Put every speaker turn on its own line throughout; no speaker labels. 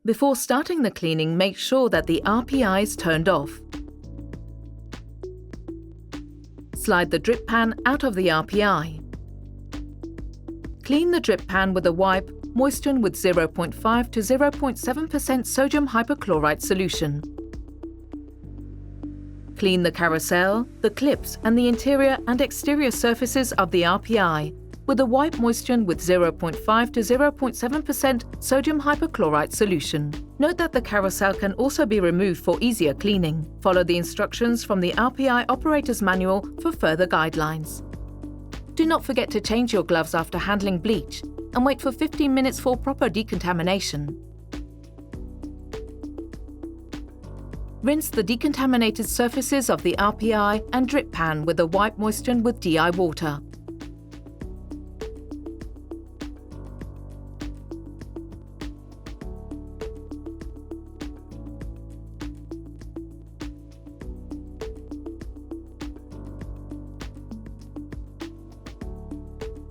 Before starting the cleaning, make sure that the RPI is turned off. Slide the drip pan out of the RPI. Clean the drip pan with a wipe moistened with 0.5 to 0.7% sodium hypochlorite solution. Clean the carousel, the clips and the interior and exterior surfaces of the RPI with a wipe moistened with 0.5 to 0.7% sodium hypochlorite solution. Note that the carousel can also be removed for easier cleaning. Follow the instructions from the RPI Operator's Manual for further guidelines. Do not forget to change your gloves after handling bleach and wait for 15 minutes for proper decontamination. Rinse the decontaminated surfaces of the RPI and drip pan with a wipe moistened with DI water.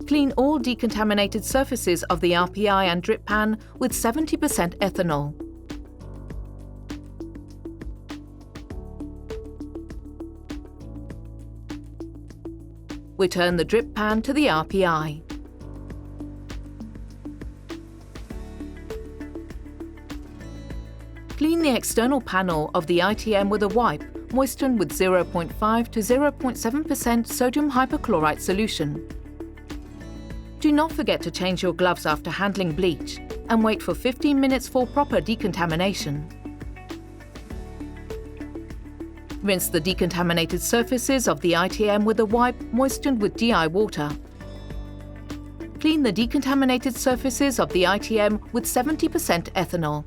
Clean all decontaminated surfaces of the RPI and drip pan with 70% ethanol. Return the drip pan to the RPI. Clean the external panel of the ITM with a wipe moistened with 0.5 to 0.7% sodium hypochlorite solution. Do not forget to change your gloves after handling bleach and wait for 15 minutes for proper decontamination. Rinse the decontaminated surfaces of the ITM with a wipe moistened with DI water. Clean the decontaminated surfaces of the ITM with 70% ethanol.